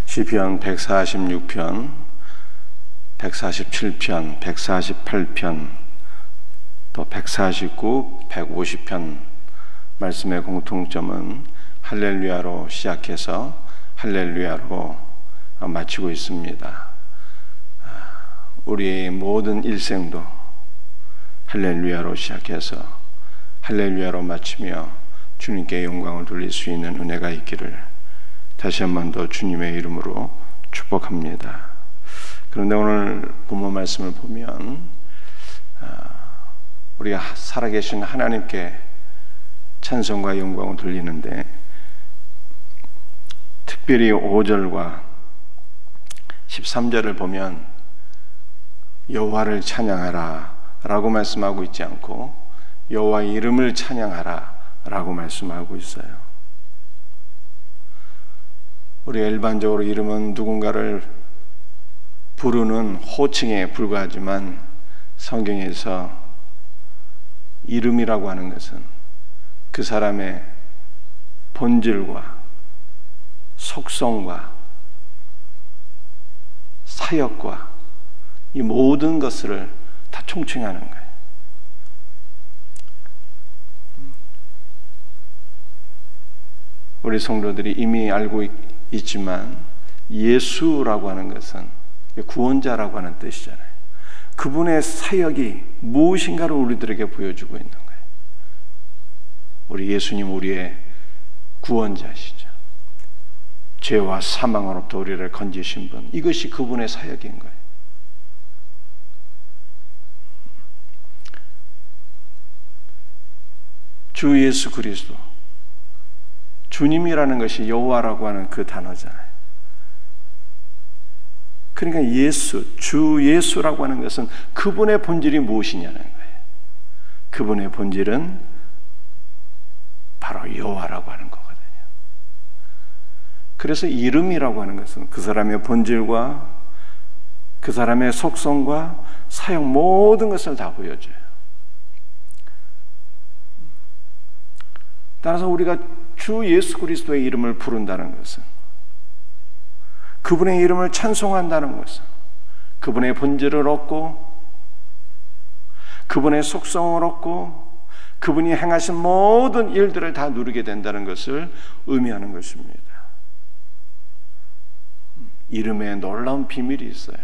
시편 146편, 147편, 148편, 또 149, 150편 말씀의 공통점은 할렐루야로 시작해서 할렐루야로 마치고 있습니다. 우리의 모든 일생도 할렐루야로 시작해서 할렐루야로 마치며 주님께 영광을 돌릴 수 있는 은혜가 있기를 다시 한 번 더 주님의 이름으로 축복합니다. 그런데 오늘 본문 말씀을 보면 우리가 살아계신 하나님께 찬송과 영광을 돌리는데, 특별히 5절과 13절을 보면 여호와를 찬양하라 라고 말씀하고 있지 않고 여호와의 이름을 찬양하라 라고 말씀하고 있어요. 우리 일반적으로 이름은 누군가를 부르는 호칭에 불과하지만 성경에서 이름이라고 하는 것은 그 사람의 본질과 속성과 사역과 이 모든 것을 다 총칭하는 거예요. 우리 성도들이 이미 알고 있지만 예수라고 하는 것은 구원자라고 하는 뜻이잖아요. 그분의 사역이 무엇인가를 우리들에게 보여주고 있는 거예요. 우리 예수님 우리의 구원자시죠. 죄와 사망으로부터 우리를 건지신 분, 이것이 그분의 사역인 거예요. 주 예수 그리스도, 주님이라는 것이 여호와라고 하는 그 단어잖아요. 그러니까 주 예수라고 하는 것은 그분의 본질이 무엇이냐는 거예요. 그분의 본질은 바로 여호와라고 하는 거거든요. 그래서 이름이라고 하는 것은 그 사람의 본질과 그 사람의 속성과 사역 모든 것을 다 보여줘요. 따라서 우리가 주 예수 그리스도의 이름을 부른다는 것은, 그분의 이름을 찬송한다는 것은 그분의 본질을 얻고 그분의 속성을 얻고 그분이 행하신 모든 일들을 다 누리게 된다는 것을 의미하는 것입니다. 이름에 놀라운 비밀이 있어요.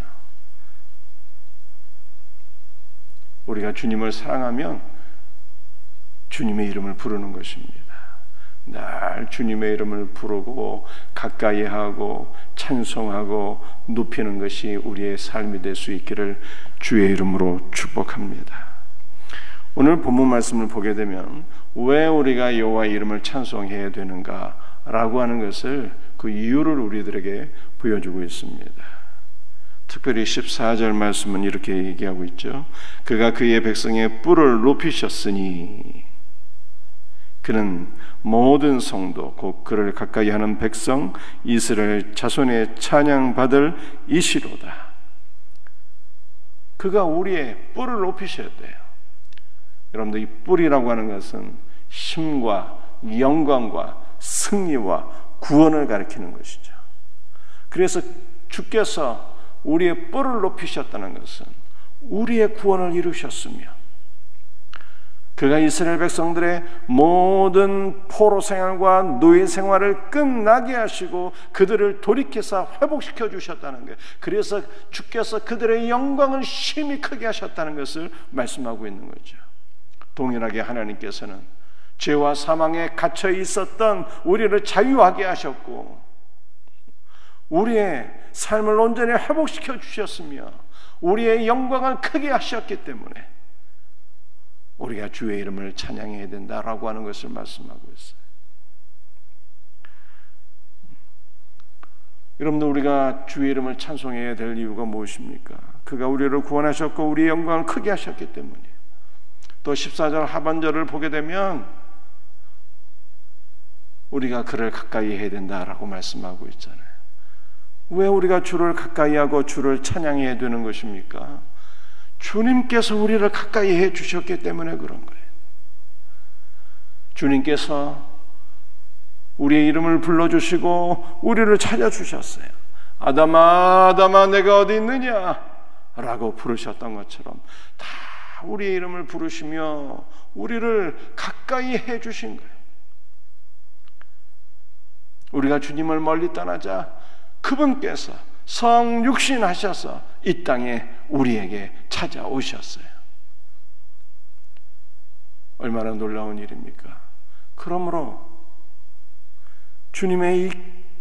우리가 주님을 사랑하면 주님의 이름을 부르는 것입니다. 늘 주님의 이름을 부르고 가까이 하고 찬송하고 높이는 것이 우리의 삶이 될 수 있기를 주의 이름으로 축복합니다. 오늘 본문 말씀을 보게 되면 왜 우리가 여호와의 이름을 찬송해야 되는가 라고 하는 것을, 그 이유를 우리들에게 보여주고 있습니다. 특별히 14절 말씀은 이렇게 얘기하고 있죠. 그가 그의 백성의 뿔을 높이셨으니 그는 모든 성도 곧 그를 가까이 하는 백성 이스라엘 자손의 찬양받을 이시로다. 그가 우리의 뿔을 높이셔야 돼요. 여러분들, 이 뿔이라고 하는 것은 힘과 영광과 승리와 구원을 가리키는 것이죠. 그래서 주께서 우리의 뿔을 높이셨다는 것은 우리의 구원을 이루셨으며 그가 이스라엘 백성들의 모든 포로 생활과 노예 생활을 끝나게 하시고 그들을 돌이켜서 회복시켜 주셨다는 거예요. 그래서 주께서 그들의 영광을 심히 크게 하셨다는 것을 말씀하고 있는 거죠. 동일하게 하나님께서는 죄와 사망에 갇혀 있었던 우리를 자유하게 하셨고 우리의 삶을 온전히 회복시켜 주셨으며 우리의 영광을 크게 하셨기 때문에 우리가 주의 이름을 찬양해야 된다라고 하는 것을 말씀하고 있어요. 여러분들, 우리가 주의 이름을 찬송해야 될 이유가 무엇입니까? 그가 우리를 구원하셨고 우리의 영광을 크게 하셨기 때문이에요. 또 14절 하반절을 보게 되면 우리가 그를 가까이 해야 된다라고 말씀하고 있잖아요. 왜 우리가 주를 가까이 하고 주를 찬양해야 되는 것입니까? 주님께서 우리를 가까이 해 주셨기 때문에 그런 거예요. 주님께서 우리의 이름을 불러주시고 우리를 찾아주셨어요. 아담아 아담아 내가 어디 있느냐 라고 부르셨던 것처럼 다 우리의 이름을 부르시며 우리를 가까이 해주신 거예요. 우리가 주님을 멀리 떠나자 그분께서 성육신하셔서 이 땅에 우리에게 찾아오셨어요. 얼마나 놀라운 일입니까? 그러므로 주님의 이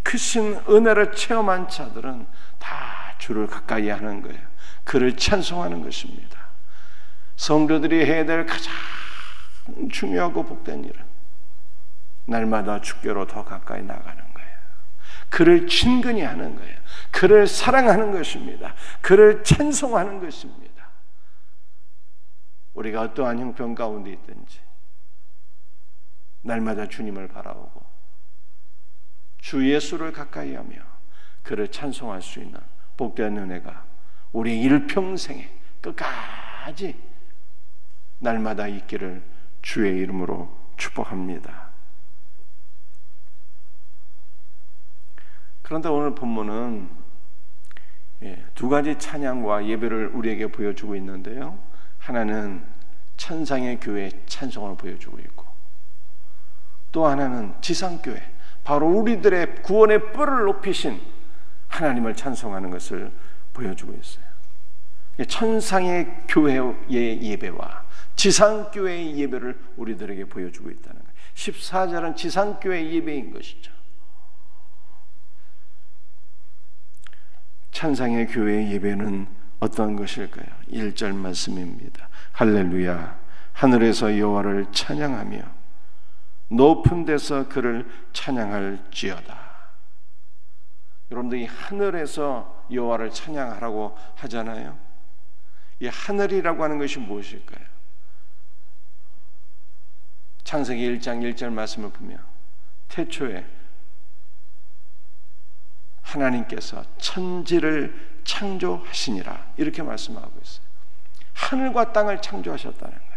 크신 은혜를 체험한 자들은 다 주를 가까이 하는 거예요. 그를 찬송하는 것입니다. 성도들이 해야 될 가장 중요하고 복된 일은 날마다 주께로 더 가까이 나가는 거예요. 그를 친근히 하는 거예요. 그를 사랑하는 것입니다. 그를 찬송하는 것입니다. 우리가 어떠한 형편 가운데 있든지 날마다 주님을 바라보고 주 예수를 가까이 하며 그를 찬송할 수 있는 복된 은혜가 우리 일평생에 끝까지 날마다 있기를 주의 이름으로 축복합니다. 그런데 오늘 본문은 두 가지 찬양과 예배를 우리에게 보여주고 있는데요. 하나는 천상의 교회 찬송을 보여주고 있고 또 하나는 지상교회, 바로 우리들의 구원의 뿔을 높이신 하나님을 찬송하는 것을 보여주고 있어요. 천상의 교회의 예배와 지상교회의 예배를 우리들에게 보여주고 있다는 거예요. 14절은 지상교회의 예배인 것이죠. 천상의 교회의 예배는 어떤 것일까요? 1절 말씀입니다. 할렐루야, 하늘에서 여호와를 찬양하며 높은 데서 그를 찬양할지어다. 여러분들 이 하늘에서 여호와를 찬양하라고 하잖아요. 이 하늘이라고 하는 것이 무엇일까요? 창세기 1장 1절 말씀을 보면 태초에 하나님께서 천지를 창조하시니라 이렇게 말씀하고 있어요. 하늘과 땅을 창조하셨다는 거예요.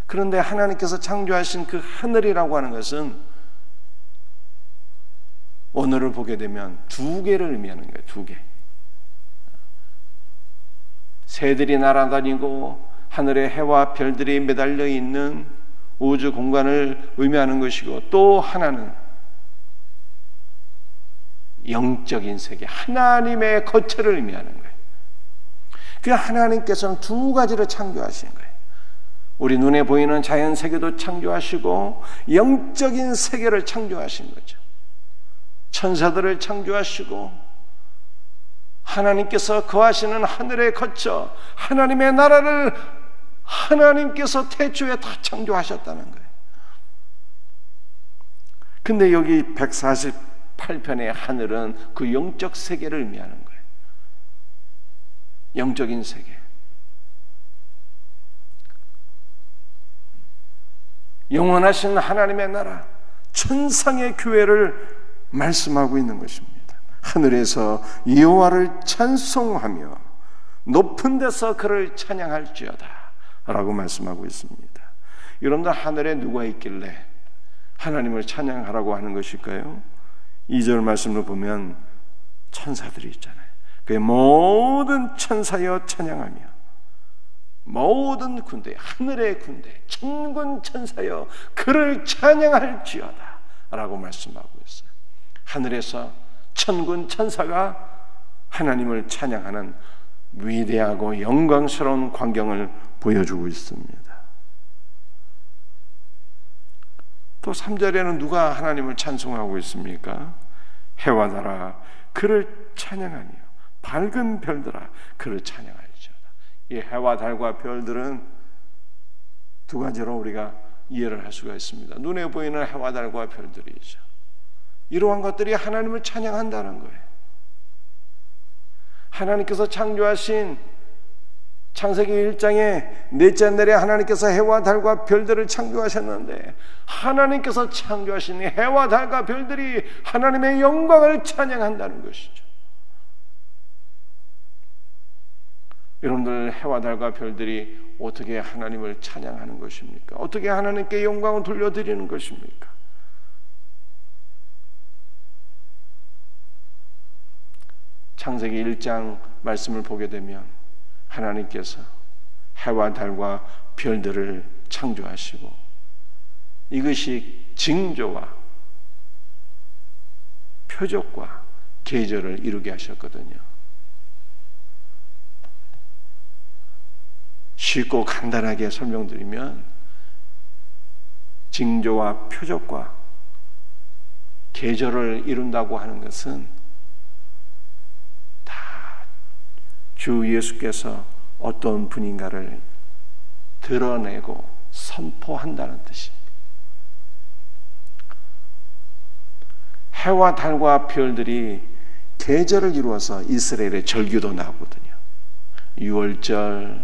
그런데 하나님께서 창조하신 그 하늘이라고 하는 것은 오늘을 보게 되면 두 개를 의미하는 거예요. 두 개. 새들이 날아다니고 하늘에 해와 별들이 매달려 있는 우주 공간을 의미하는 것이고, 또 하나는 영적인 세계, 하나님의 거처를 의미하는 거예요. 그 하나님께서는 두 가지를 창조하신 거예요. 우리 눈에 보이는 자연 세계도 창조하시고 영적인 세계를 창조하신 거죠. 천사들을 창조하시고 하나님께서 거하시는 하늘의 거처, 하나님의 나라를 하나님께서 태초에 다 창조하셨다는 거예요. 근데 여기 148편의 하늘은 그 영적 세계를 의미하는 거예요. 영적인 세계. 영원하신 하나님의 나라, 천상의 교회를 말씀하고 있는 것입니다. 하늘에서 여호와를 찬송하며 높은 데서 그를 찬양할지어다 라고 말씀하고 있습니다. 여러분들, 하늘에 누가 있길래 하나님을 찬양하라고 하는 것일까요? 2절 말씀을 보면 천사들이 있잖아요. 그 모든 천사여 찬양하며 모든 군대, 하늘의 군대, 천군 천사여 그를 찬양할지어다 라고 말씀하고 있어요. 하늘에서 천군 천사가 하나님을 찬양하는 위대하고 영광스러운 광경을 보여주고 있습니다. 또 3절에는 누가 하나님을 찬송하고 있습니까? 해와 달아 그를 찬양하며 밝은 별들아 그를 찬양할지어다. 이 해와 달과 별들은 두 가지로 우리가 이해를 할 수가 있습니다. 눈에 보이는 해와 달과 별들이죠. 이러한 것들이 하나님을 찬양한다는 거예요. 하나님께서 창조하신 창세기 1장에 넷째 날에 하나님께서 해와 달과 별들을 창조하셨는데, 하나님께서 창조하신 해와 달과 별들이 하나님의 영광을 찬양한다는 것이죠. 여러분들, 해와 달과 별들이 어떻게 하나님을 찬양하는 것입니까? 어떻게 하나님께 영광을 돌려드리는 것입니까? 창세기 1장 말씀을 보게 되면 하나님께서 해와 달과 별들을 창조하시고 이것이 징조와 표적과 계절을 이루게 하셨거든요. 쉽고 간단하게 설명드리면 징조와 표적과 계절을 이룬다고 하는 것은 다 주 예수께서 어떤 분인가를 드러내고 선포한다는 뜻입니다. 해와 달과 별들이 계절을 이루어서 이스라엘의 절기도 나오거든요. 유월절,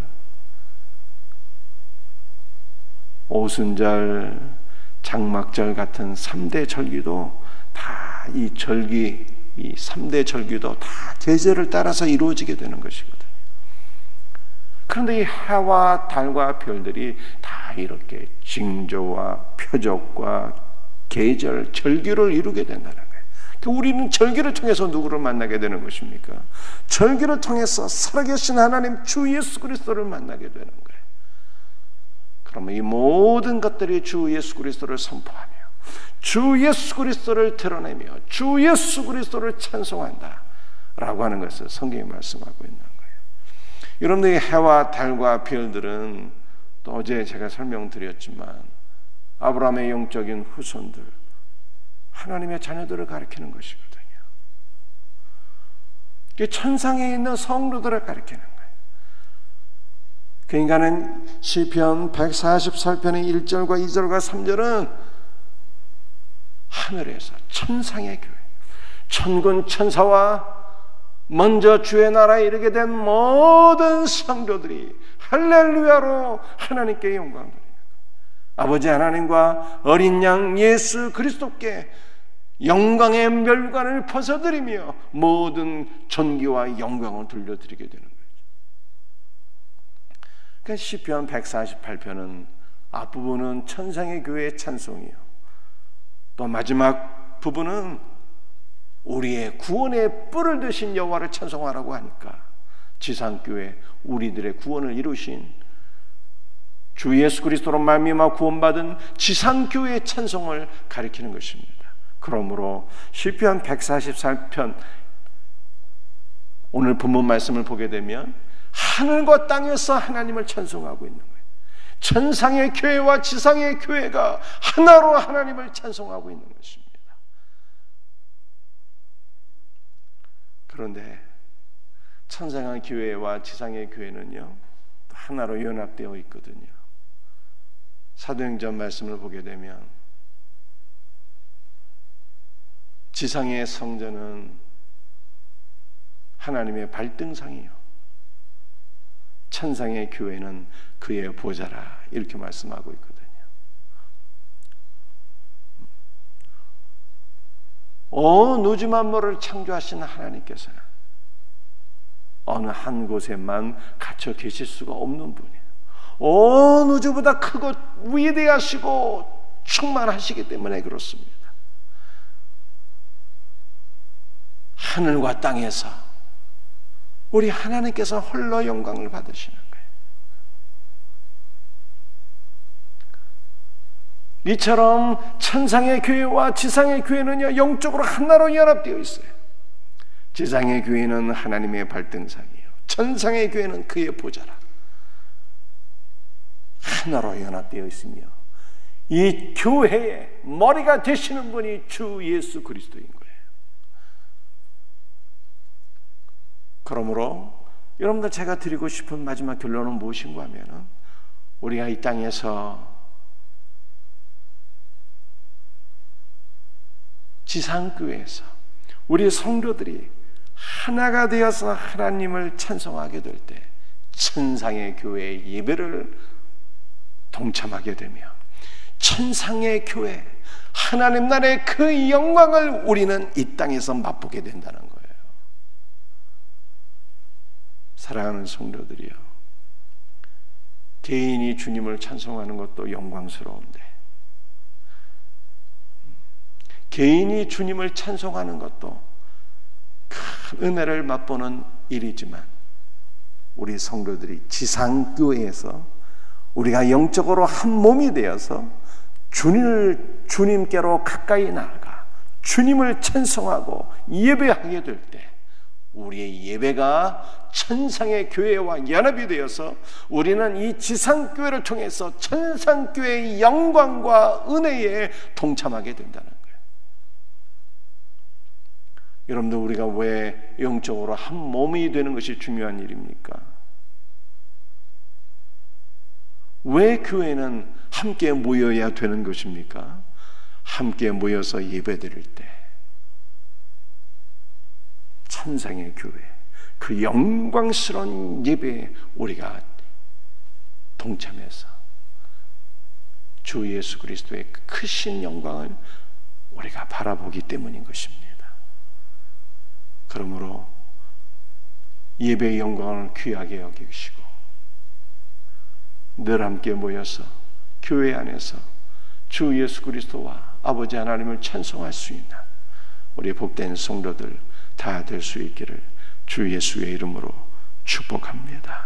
오순절, 장막절 같은 3대 절기도 다 이 절기, 이 3대 절기도 다 계절을 따라서 이루어지게 되는 것이거든요. 그런데 이 해와 달과 별들이 다 이렇게 징조와 표적과 계절, 절기를 이루게 된다는 거예요. 우리는 절기를 통해서 누구를 만나게 되는 것입니까? 절기를 통해서 살아계신 하나님 주 예수 그리스도를 만나게 되는 거예요. 그러면 이 모든 것들이 주 예수 그리스도를 선포하며 주 예수 그리스도를 드러내며 주 예수 그리스도를 찬송한다 라고 하는 것을 성경이 말씀하고 있는 거예요. 여러분들이 해와 달과 별들은 또 어제 제가 설명드렸지만 아브라함의 영적인 후손들, 하나님의 자녀들을 가리키는 것이거든요. 천상에 있는 성도들을 가리키는 거예요. 그러니까는 시편 144편의 1절과 2절과 3절은 하늘에서 천상의 교회, 천군 천사와 먼저 주의 나라에 이르게 된 모든 성도들이 할렐루야로 하나님께 영광 드립니다. 아버지 하나님과 어린 양 예수 그리스도께 영광의 멸관을 벗어드리며 모든 존귀와 영광을 돌려드리게 되는 거예요. 그러니까 시편 148편은 앞부분은 천상의 교회의 찬송이요, 또 마지막 부분은 우리의 구원의 뿔을 드신 여호와를 찬송하라고 하니까 지상교회 우리들의 구원을 이루신 주 예수 그리스도로 말미암아 구원받은 지상교회의 찬송을 가리키는 것입니다. 그러므로 시편 144편 오늘 본문 말씀을 보게 되면 하늘과 땅에서 하나님을 찬송하고 있는 거예요. 천상의 교회와 지상의 교회가 하나로 하나님을 찬송하고 있는 것입니다. 그런데 천상의 교회와 지상의 교회는요 하나로 연합되어 있거든요. 사도행전 말씀을 보게 되면 지상의 성전은 하나님의 발등상이요, 천상의 교회는 그의 보좌라, 이렇게 말씀하고 있거든요. 온 우주 만물을 창조하신 하나님께서는 어느 한 곳에만 갇혀 계실 수가 없는 분이에요. 온 우주보다 크고 위대하시고 충만하시기 때문에 그렇습니다. 하늘과 땅에서 우리 하나님께서 홀로 영광을 받으시는 거예요. 이처럼 천상의 교회와 지상의 교회는요 영적으로 하나로 연합되어 있어요. 지상의 교회는 하나님의 발등상이에요, 천상의 교회는 그의 보좌라. 하나로 연합되어 있으며 이 교회의 머리가 되시는 분이 주 예수 그리스도인 거예요. 그러므로 여러분들 제가 드리고 싶은 마지막 결론은 무엇인가 하면 우리가 이 땅에서 지상교회에서 우리 성도들이 하나가 되어서 하나님을 찬송하게 될 때 천상의 교회의 예배를 동참하게 되며 천상의 교회 하나님 나라의 그 영광을 우리는 이 땅에서 맛보게 된다는 거예요. 사랑하는 성도들이요, 개인이 주님을 찬송하는 것도 영광스러운데 개인이 주님을 찬송하는 것도 은혜를 맛보는 일이지만 우리 성도들이 지상교회에서 우리가 영적으로 한 몸이 되어서 주님께로 가까이 나아가 주님을 찬송하고 예배하게 될 때 우리의 예배가 천상의 교회와 연합이 되어서 우리는 이 지상교회를 통해서 천상교회의 영광과 은혜에 동참하게 된다는 거예요. 여러분들, 우리가 왜 영적으로 한 몸이 되는 것이 중요한 일입니까? 왜 교회는 함께 모여야 되는 것입니까? 함께 모여서 예배드릴 때 천상의 교회, 그 영광스러운 예배에 우리가 동참해서 주 예수 그리스도의 크신 영광을 우리가 바라보기 때문인 것입니다. 그러므로 예배의 영광을 귀하게 여기시고 늘 함께 모여서 교회 안에서 주 예수 그리스도와 아버지 하나님을 찬송할 수 있는 우리 복된 성도들 다 될 수 있기를 주 예수의 이름으로 축복합니다.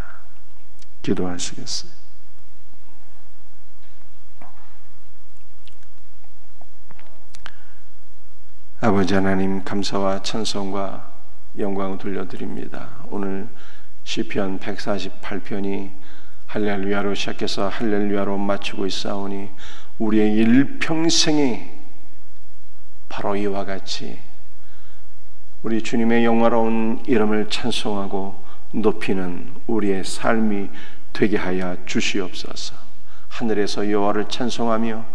기도하시겠어요? 아버지 하나님, 감사와 찬송과 영광을 돌려드립니다. 오늘 시편 148편이 할렐루야로 시작해서 할렐루야로 마치고 있사오니 우리의 일평생이 바로 이와 같이 우리 주님의 영화로운 이름을 찬송하고 높이는 우리의 삶이 되게 하여 주시옵소서. 하늘에서 여호와를 찬송하며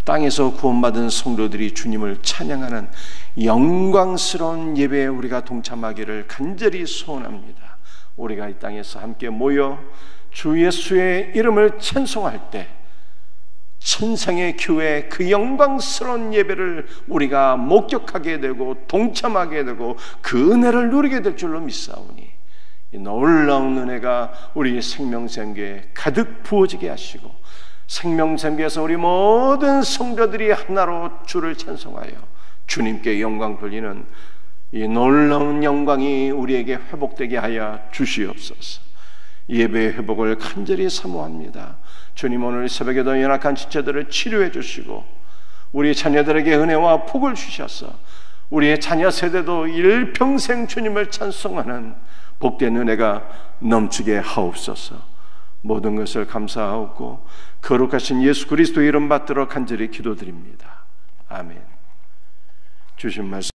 땅에서 구원받은 성도들이 주님을 찬양하는 영광스러운 예배에 우리가 동참하기를 간절히 소원합니다. 우리가 이 땅에서 함께 모여 주 예수의 이름을 찬송할 때 천상의 교회 그 영광스러운 예배를 우리가 목격하게 되고 동참하게 되고 그 은혜를 누리게 될 줄로 믿사오니 이 놀라운 은혜가 우리 생명샘교에 가득 부어지게 하시고 생명샘교에서 우리 모든 성도들이 하나로 주를 찬송하여 주님께 영광 돌리는 이 놀라운 영광이 우리에게 회복되게 하여 주시옵소서. 예배의 회복을 간절히 사모합니다. 주님, 오늘 새벽에도 연약한 지체들을 치료해 주시고 우리 자녀들에게 은혜와 복을 주셔서 우리의 자녀 세대도 일평생 주님을 찬송하는 복된 은혜가 넘치게 하옵소서. 모든 것을 감사하옵고 거룩하신 예수 그리스도의 이름 받들어 간절히 기도드립니다. 아멘. 주신 말씀